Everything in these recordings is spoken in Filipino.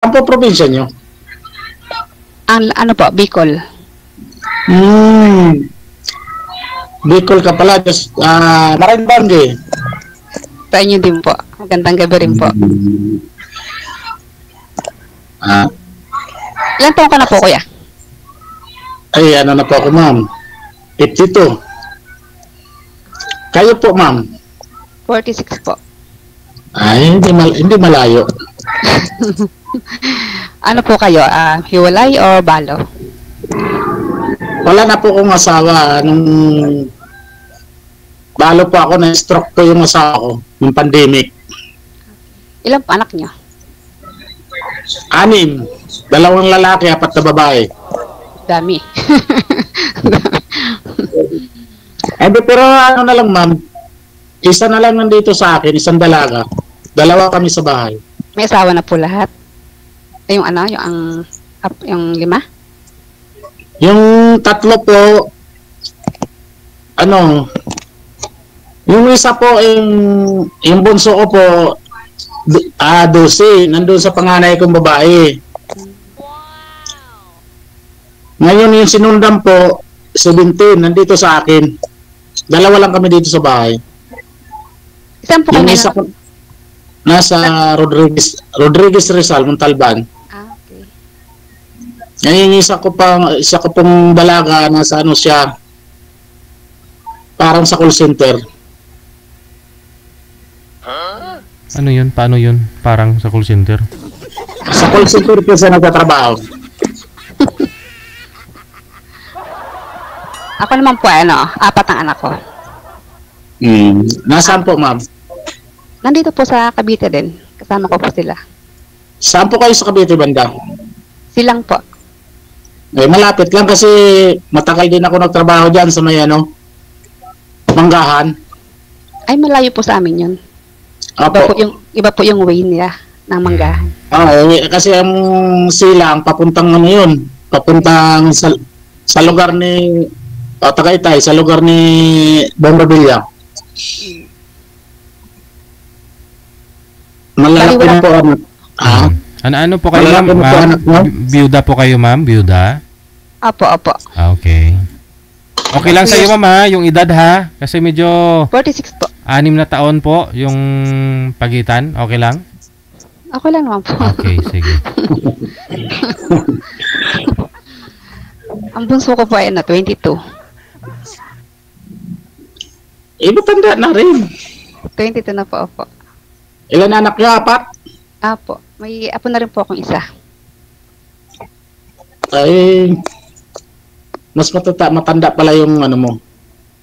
Saan po probinsya nyo? Ang ano po, Bicol. Bicol ka pala. Just, Marinbangge. Sa inyo din po. Magandang gabi rin po. Ilan taon ka na po, kuya? Ay, ano na po ako, ma'am? 82. Kayo po, ma'am? 46 po. Ay, hindi malayo. Ano po kayo? Hiwalay o balo? Wala na po akong asawa. Nung balo po ako, na-stroke po yung asawa ko, yung pandemic. Ilan po anak nyo? 6. 2 lalaki, 4 na babae. Dami. Pero ano na lang, ma'am, isa na lang nandito sa akin, isang dalaga. 2 kami sa bahay. May asawa na po lahat? Yung ano, yung 5? Yung 3 po, yung isa po, yung bunso ko po, 12, nandun sa panganay kong babae. Ngayon yung sinundan po, 17, nandito sa akin. 2 lang kami dito sa bahay. Saan po Yung kayo? isa po, nasa Rodriguez Rizal, Montalban. Okay. Ngayon yung isa ko pong dalaga, nasa ano siya, parang sa call center. Ano yun? Paano yun? Parang sa call center? Sa call center po siya nagtatrabaho. Ako naman po, 4 ang anak ko. Nasaan po, ma'am? Nandito po sa Cavite din. Kasama ko po sila. Saan po kayo sa Cavite banda? Silang po. Malapit lang kasi matagal din ako nagtrabaho dyan sa may Manggahan. Ay, malayo po sa amin yun. Opo. Iba po yung way nila ng Manggahan. Kasi ang silang papuntang yun, papuntang sa lugar ni Tagaytay, sa lugar ni Bombardilla. Malalaki na po Ano po kayo, ma'am? Biyuda po kayo, ma'am? Biyuda? Opo. Okay. Okay lang sa'yo, ma'am, ha? Yung edad, ha? Kasi medyo 46 po. 6 na taon po yung pagitan. Okay lang? Ako lang naman po. Okay, sige. Ang bunso ko po ay 22. Matanda na rin. 22 na po ako. Ilan anak niyo? 4? Apo. May apo na rin po akong isa. Ay, mas matanda pala yung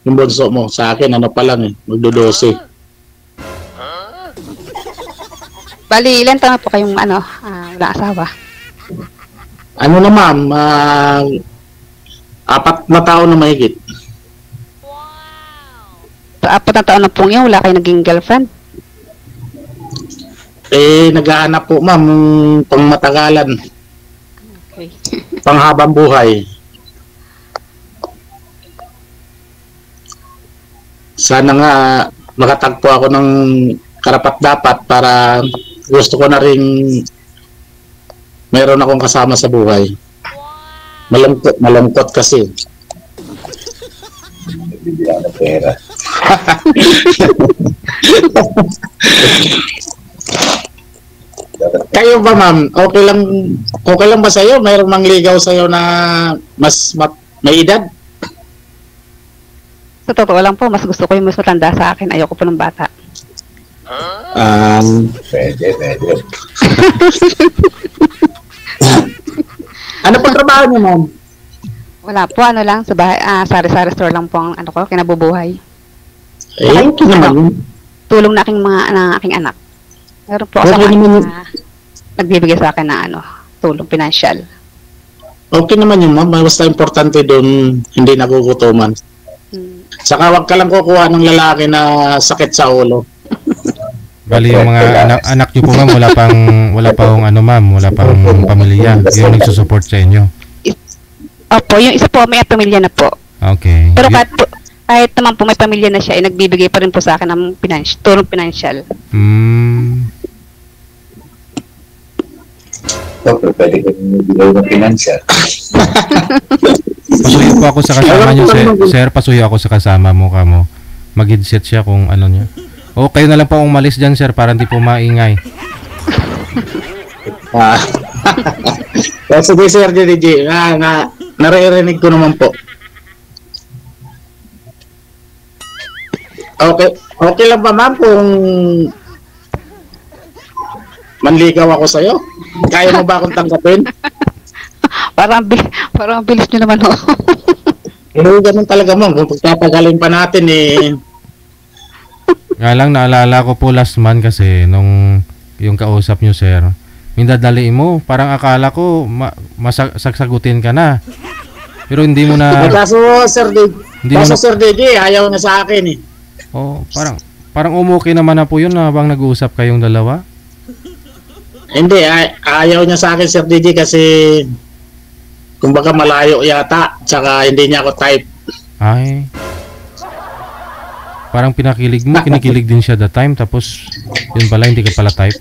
yung bunso mo. Sa akin, pa lang magdo-12. Bali, ilan taon na po kayong wala asawa? Ano na, ma'am? 4 na taon na mahigit. So, 4 na taon na po ngayon, wala kayong naging girlfriend? Naghahanap po, ma'am, pang matagalan. Okay. Panghabang buhay. Sana nga makatagpo ako ng karapat-dapat para gusto ko na rin meron akong kasama sa buhay. Malungkot kasi. Hindi ako pera. Kayo ba, ma'am? Okay lang ba sa'yo? Mayroong mangligaw sa'yo na may edad? Sa totoo lang po, mas gusto ko yung mas matanda sa akin. Ayoko po ng bata. Pwede. Ano po trabaho niyo, ma'am? Wala po, lang, sa bahay, sari-sari store lang po ang kinabubuhay. Okay naman yun. Tulong na aking anak. Meron po ako nagbibigay sa akin na tulong financial. Okay naman yun, ma'am. Basta importante doon, hindi nagugutuman. Saka wag ka lang kukuha ng lalaki na sakit sa ulo. Bali yung mga anak niyo po, ma'am, wala pang pamilya. Yung nagsusupport sa inyo. Opo, yung isa po may pamilya na po. Okay. Pero kahit naman po may pamilya na siya, ay nagbibigay pa rin po sa akin ng tulong financial. Okay, pwede ko bigay ng financial. Pasuyo po ako sa kasama niyo, sir. Pasuyo ako sa kasama mo, kamo. Mag-headset siya kung ano niya. O, kayo na lang po umalis dyan, sir, para hindi po maingay. Sige, Sir DJ, naririnig ko naman po. Okay lang ba, ma'am, kung manligaw ako sa'yo? Kaya mo ba akong tanggapin? Parang bilis nyo naman, oh. Ganun talaga, ma'am. Kung pagtatagalin pa natin, Nga lang, naalala ko po last month kasi nung yung kausap nyo, sir, mindadali mo, parang akala ko masagsagutin ka na. Pero hindi mo na... Kaso, Sir DJ, ayaw na sa akin, eh. Oh, parang umuki naman na po yun habang nag-uusap kayong dalawa. Hindi, ayaw niya sa akin, Sir DJ, kasi kumbaga malayo yata, tsaka hindi niya ako type. Ay. Parang kinikilig din siya that time, tapos yun pala, hindi ka pala type.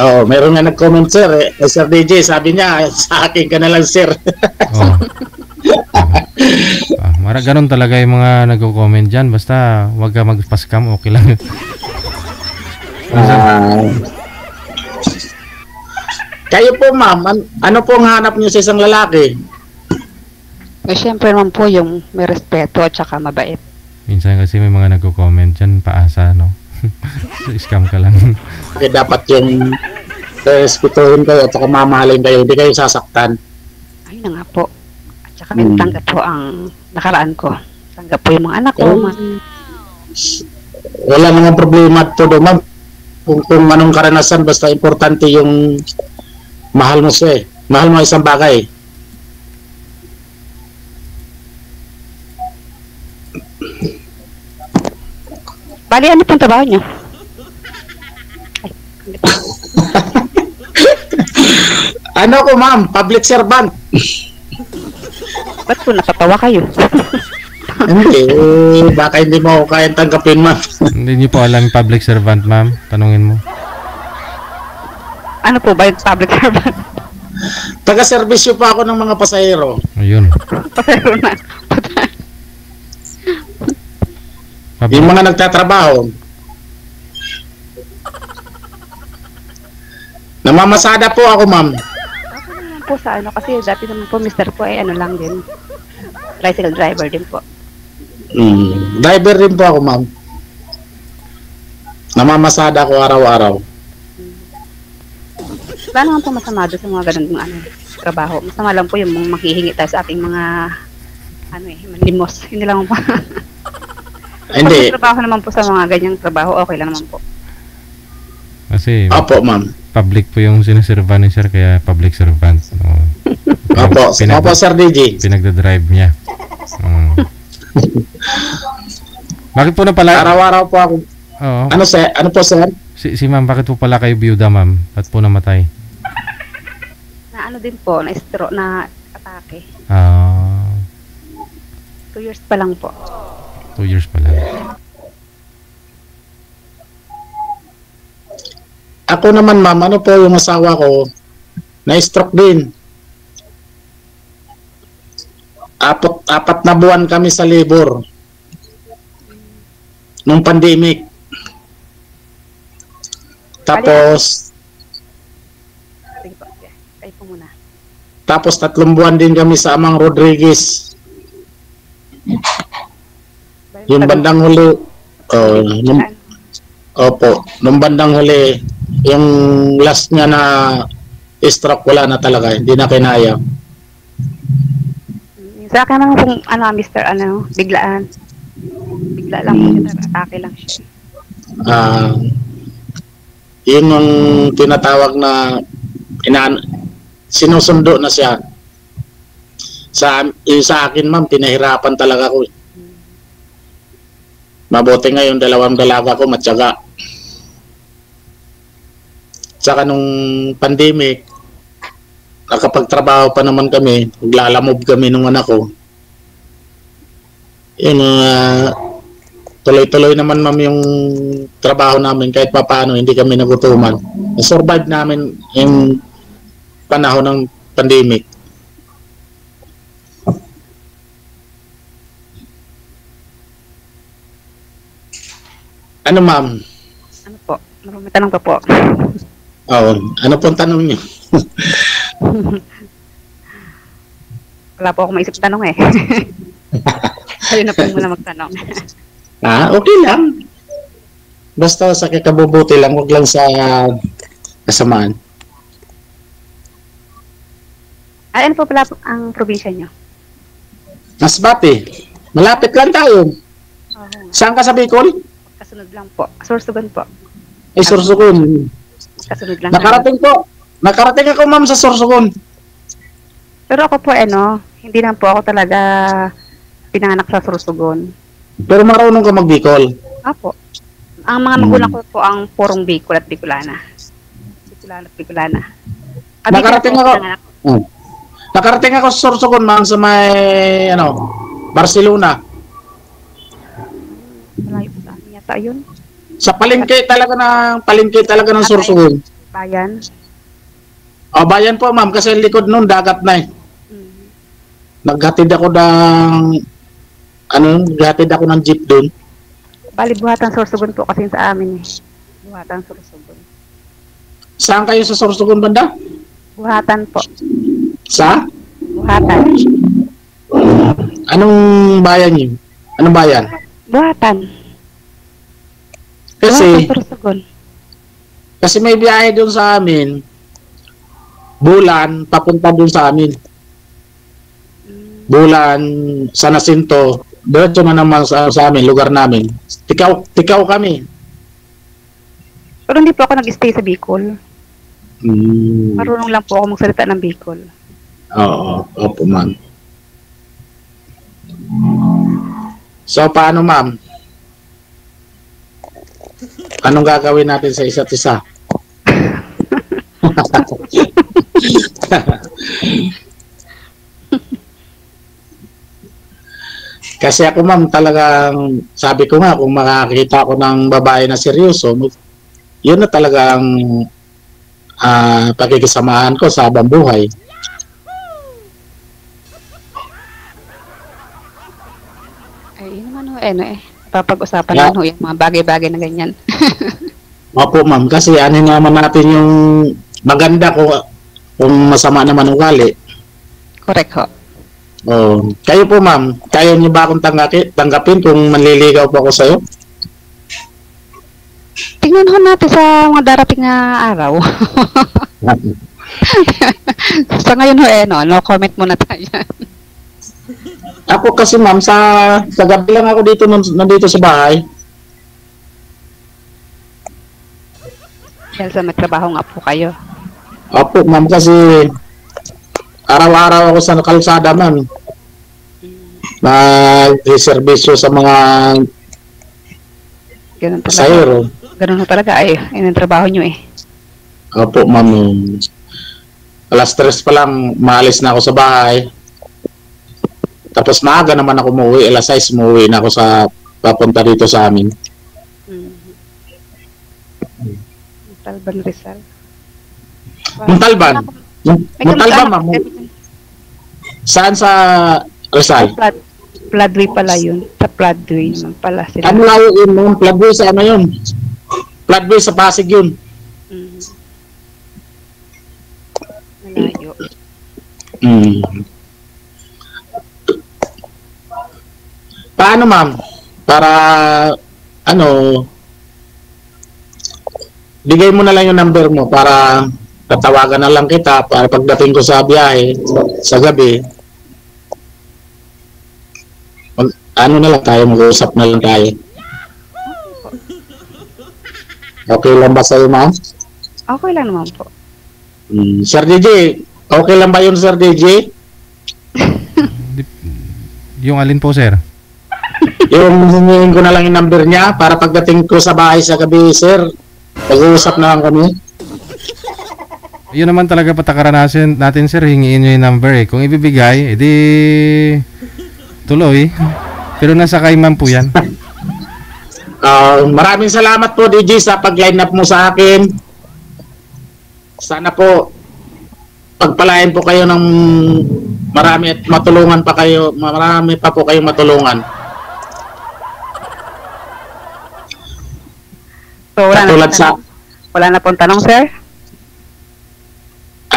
Oo, meron nga nag-comment, Sir, Sir DJ, sabi niya, sa akin ka na lang, Sir. Oh. Ganun talaga yung mga nagko-comment dyan, basta wag ka mag-pascam, okay lang. Kayo po, ma'am, ano po ang hanap niyo sa isang lalaki? Siyempre naman po yung may respeto at saka mabait. Minsan kasi may mga nagko-comment dyan, paasa, no? Scam ka lang. Okay, dapat yung respetuhin kayo at saka mamahalin kayo, hindi kayo sasaktan. Ayun na nga po. At saka tanggap po ang nakaraan ko. Tanggap po yung mga anak ko. Wala namang problema ito doon, ma'am. Kung anong karanasan, basta importante yung mahal mo siya, eh. Mahal mo isang bagay. Bali, ano pong trabaho niyo? Ano ko, ma'am? Public servant. Ba't po napatawa kayo? Hindi, baka hindi mo kayang tanggapin, ma'am. Hindi niyo po alam public servant, ma'am. Tanungin mo. Ano po ba yung public servant? Taga-servisyo pa ako ng mga pasahero. Ayun. Pasahero na. Yung mga nagtatrabaho. Namamasada po ako, ma'am. Ako naman po sa ano, kasi dati naman po, mister ko ay ano lang din. Tricycle driver din po. Driver din po ako, ma'am. Namamasada ako araw-araw. Wala naman po masama doon sa mga ganun trabaho. Masama lang po yung makihingi tayo sa ating mga manlimos. Hindi lang po. Hindi. Pag trabaho naman po sa mga ganyang trabaho, okay lang naman po. Kasi Opo, ma'am. public po yung siniserva ni sir, kaya public servant. Opo, opo, Sir DJ. Pinagdadrive niya. Bakit po na pala? Araw-araw po ako. Oo. Ano po, sir? Si ma'am, bakit po pala kayo byuda, ma'am? Ba't po namatay? Na ano din po, na stroke, na atake. 2 years pa lang po. 2 years pa lang. Ako naman, ma'am, ano po yung asawa ko, na-stroke din. Apat na buwan kami sa labor. Nung pandemic. Tapos, Sige po, tayo po muna. tapos 3 buwan din kami sa Amang Rodriguez. Yung bandang huli, nung bandang huli, yung last niya na stroke, wala na talaga, hindi na kinaya. Sa akin naman kung mister, biglaan. Bigla lang po, atake lang siya. Yun yung tinatawag na sinusundo na siya. Sa akin, ma'am, pinahirapan talaga ko. Mabuti nga yung 2 dalaga ko, matyaga. Saka nung pandemic, nakapagtrabaho pa naman kami, naglalamove kami nung anak ko. Yun, tuloy-tuloy naman ma'am yung trabaho namin kahit papaano hindi kami nagutuman. Survive namin yung panahon ng pandemic. Ano ma'am? Ano po? May tanong pa po. Oo. Ano pong tanong niyo? Wala po ako maisip tanong eh. Kayo na po muna magtanong. Okay lang. Basta sa kakabubuti lang, wag lang sa kasamaan. Ano po pala ang probinsya nyo? Masbate. Malapit lang tayo. Saan ka sa Bicol? Kasunod lang po. Sorsogon po. Sorsogon. Kasunod lang. Nakarating ako ma'am sa Sorsogon. Pero ako po hindi lang po ako talaga pinanganak sa Sorsogon. Pero marunong ka mag-Bicol. Apo. Ang mga magulang ko po ang purong Bicol at Bicolana. Bicolana. Nakarating ako sa Sorsogon ma'am sa may Barcelona. Malayo po sa amin yata yun. Sa palengke talaga ng Sorsogon. Bayan. Bayan po ma'am kasi likod nun dagat na eh. Naghatid ako ng jeep doon. Bali buhatan Sorsogon po kasi sa amin eh. Buhatan Sorsogon. Saan kayo sa Sorsogon banda? Buhatan po. Sa? Buhatan. Anong bayan yun? Anong bayan? Buhatan. Kasi Sorsogon. Kasi may biyahe doon sa amin. Bulan, papunta doon sa amin. Bulan, San Jacinto, diretso na naman sa amin, lugar namin. Tikaw kami. Pero hindi po ako nag-stay sa Bicol. Marunong lang po ako magsalita ng Bicol. Oo, opo ma'am. So, paano ma'am? Anong gagawin natin sa isa't isa? Kasi ako ma'am talagang sabi ko nga kung makakita ako ng babae na seryoso, yun na talagang pagkikisamahan ko sa habang buhay. Ay, yun naman papag-usapan naman yung mga bagay-bagay na ganyan. Opo ma'am, kasi ano naman natin yung maganda kung masama naman ugali. Correct ho. Kayo po ma'am, kaya niyo ba akong tanggapin kung manliligaw po ako sa'yo? Tingnan ho natin sa mga darating na araw. Sa ngayon ho no comment muna tayo. Ako kasi ma'am, sa gabi lang ako nandito sa bahay. Dahil sa may trabaho nga po kayo. Opo ma'am, kasi araw-araw ako sa kalsada ma'am. Nag-servisyo sa mga ganun talaga. pasahero. Ganun ho talaga yun ang trabaho nyo eh. Opo ma'am. Alas 3 pa lang, maalis na ako sa bahay. Tapos maaga naman ako umuwi, alas 6 umuwi na ako papunta dito sa amin. Montalban, Rizal. Montalban? Montalban ma'am? Saan sa Rizal? Floodway pala yun. Sa Floodway naman pala sila. Ano layo yun ma'am? Floodway sa ano yun? Floodway sa Pasig yun. Malayo. Paano ma'am? Para bigay mo na lang yung number mo para tatawagan na lang kita para pagdating ko sa biyahe sa gabi. Na lang tayo, mag-uusap na lang tayo. Okay lang ba sa'yo ma'am? Okay lang naman po. Sir DJ, okay lang ba yun Sir DJ? Yung alin po sir? Yung hingin ko na lang yung number niya para pagdating ko sa bahay sa gabi, sir, pag-uusap na lang kami. Yun naman talaga patakaran natin sir, hingiin nyo yung number eh. Kung ibibigay, edi tuloy. Pero nasa kay ma'am po yan. Maraming salamat po, DJ, sa pag-line up mo sa akin. Sana po pagpalain po kayo ng marami at matulungan pa kayo. Marami pa po kayong matulungan. So, Katulad sa wala na pong tanong, sir?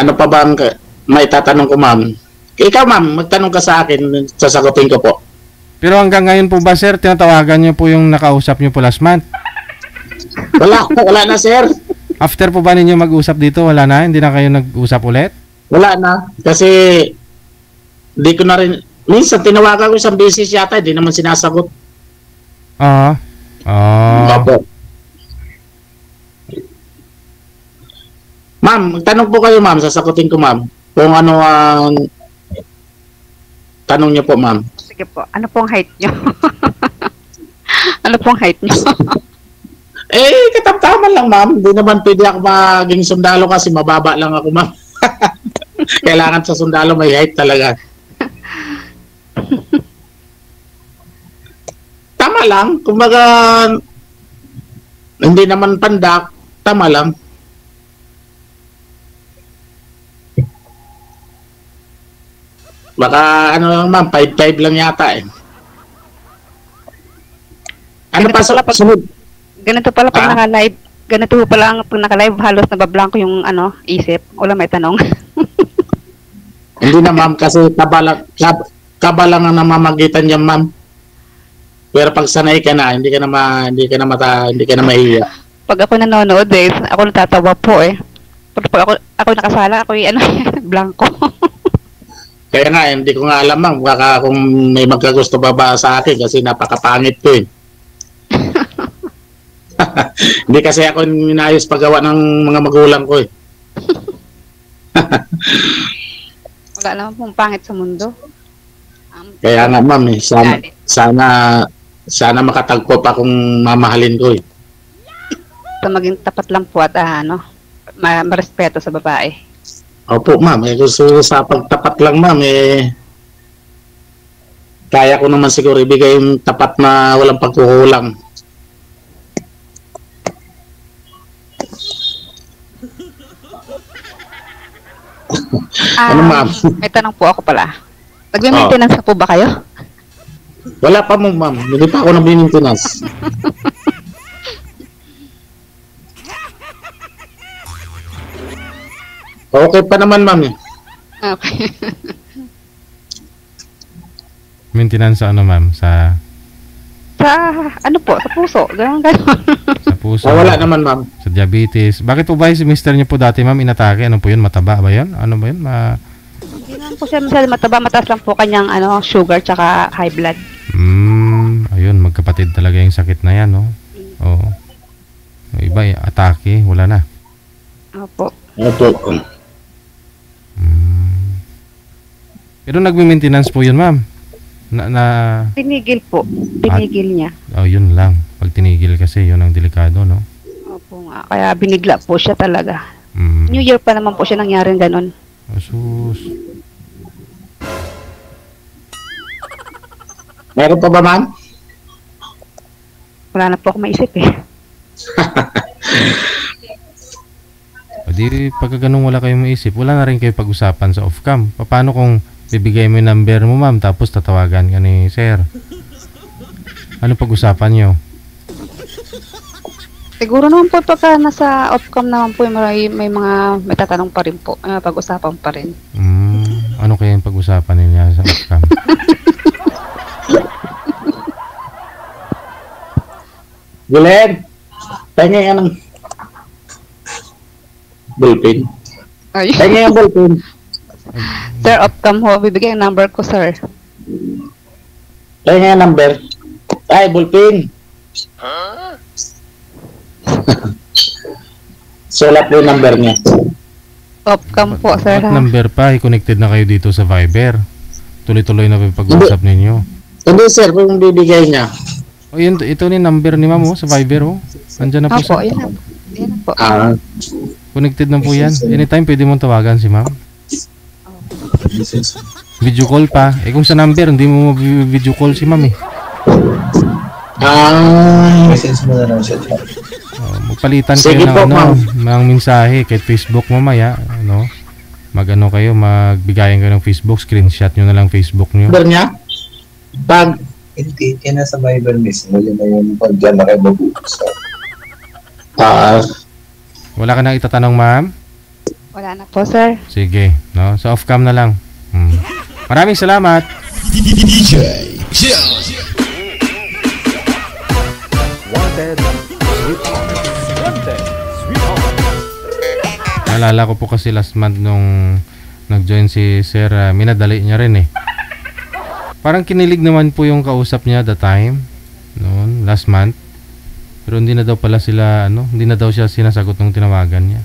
ano pa bang may tatanong ko, ma'am? Ikaw, ma'am, magtanong ka sa akin, sasagutin ko po. Pero hanggang ngayon po ba, sir, tinatawagan niyo po yung nakausap niyo po last month? Wala na, sir. After po ba ninyo mag-usap dito, wala na? Hindi na kayo nag-usap ulit? Wala na. Kasi, di ko na rin, minsan tinawagan ko isang business yata, hindi naman sinasagot. Opo. Ma'am, magtanong po kayo, ma'am, sasagutin ko, ma'am. Kung ano ang tanong niyo po, ma'am. Sige po. Ano pong height nyo? Ano pong height nyo? Katamtaman lang, ma'am. Hindi naman pwede ako maging sundalo kasi mababa lang ako, ma'am. Kailangan sa sundalo may height talaga. Tama lang. Kumbaga, hindi naman pandak. Tama lang. Baka ano lang, ma'am, 5'5" lang yata eh. Ano pa sa sunod? Ganito pala pag naka-live. Ganito pala ang pag naka-live, halos nabablanko yung isip. Wala may tanong. Hindi na, ma'am, kasi kaba lang ang namamagitan niyan, ma'am. Pero pag sanay ka na, hindi ka na mahiya. Pag ako nanonood ako natatawa po eh. Pag ako nakasala, ako blanco. Kaya nga, hindi ko nga alam, ma'am, baka kung may magkagusto pa ba sa akin kasi napakapangit ko eh. Hindi kasi ako inayos paggawa ng mga magulang ko eh. Wala naman pong pangit sa mundo. Kaya nga, ma'am, sana makatagpo pa kung mamahalin ko eh. So, maging tapat lang po at marespeto sa babae. Opo, ma'am. Gusto sa pagtapat lang, ma'am, kaya ko naman siguro ibigay yung tapat na walang pagkukulang. Ano, ma'am? May tanong po ako pala. Nagme-maintenance po ba kayo? Wala pa mo, ma'am. Hindi pa ako nag-maintenance. Okay pa naman, ma'am. Okay. Maintenance sa ano, ma'am? Sa Sa puso. Ganon. sa puso. Wala naman, ma'am. Sa diabetes. Bakit po ba si mister niyo po dati, ma'am, inatake? Ano po yun? Mataba ba yun? Ano ba yun? Hindi naman po siya masyado mataba. Mataas lang po kanyang sugar tsaka high blood. Ayun, magkapatid talaga yung sakit na yan, no? Oo. Yung iba, atake. Wala na. Opo. Pero nagme-maintenance po yun, ma'am. Tinigil po. Binigil niya. Yun lang. Pag tinigil kasi, yun ang delikado, no? Opo nga. Kaya binigla po siya talaga. Mm. New Year pa naman po siya nangyaring ganon. Asus. Meron pa ba, ma'am? Wala na po ako maisip eh. Di pagka ganun wala kayong maisip, wala na rin kayo pag-usapan sa off-cam. Paano kung bibigay mo yung number mo, ma'am, tapos tatawagan ka ni sir? Ano pag-usapan nyo? Siguro naman po pagka nasa off-cam naman po may may tatanong pa rin po. Pag-usapan pa rin. Ano kaya yung pag-usapan niya sa off-cam? Gulen, tingin ka ng ballpen. Ay. Tingin yung ballpen. Sir, off-cam ho. Bibigay ang number ko, sir. Tingin yung number. Ay, ballpen. Sulat po yung number niya. Off-cam po, sir. At number pa, i-connected na kayo dito sa Viber. Tuloy-tuloy na pa yung pag-uusap ninyo. Hindi, sir, kung bibigay niya. Ito ni number ni ma'am sa Viber, Nandiyan na po Opo, sa... yan po. Connected na po yan. Anytime pwede mong tawagan si ma'am. Video call pa. Kung sa number, hindi mo video call si ma'am Message mo na lang siya. Magpalitan Sige kayo po, ng ma'am. mga mensahe kahit Facebook mamaya, ano? Magano kayo, magbigayan kayo ng Facebook, screenshot nyo na lang Facebook nyo. Number niya? Pag Hindi, kaya nasa Viber mismo. Yun na yung pag dyan na kayo mag-uusap. Wala ka na itatanong, ma'am? Wala na po, sir. Sige, no? So off cam na lang. Maraming salamat. Naalala ko po kasi last month nung nag-join si Sir, minadali niya rin eh. Parang kinilig naman po yung kausap niya the time noon, last month. Pero hindi na daw pala sila, hindi na daw siya sinasagot ng tinawagan niya.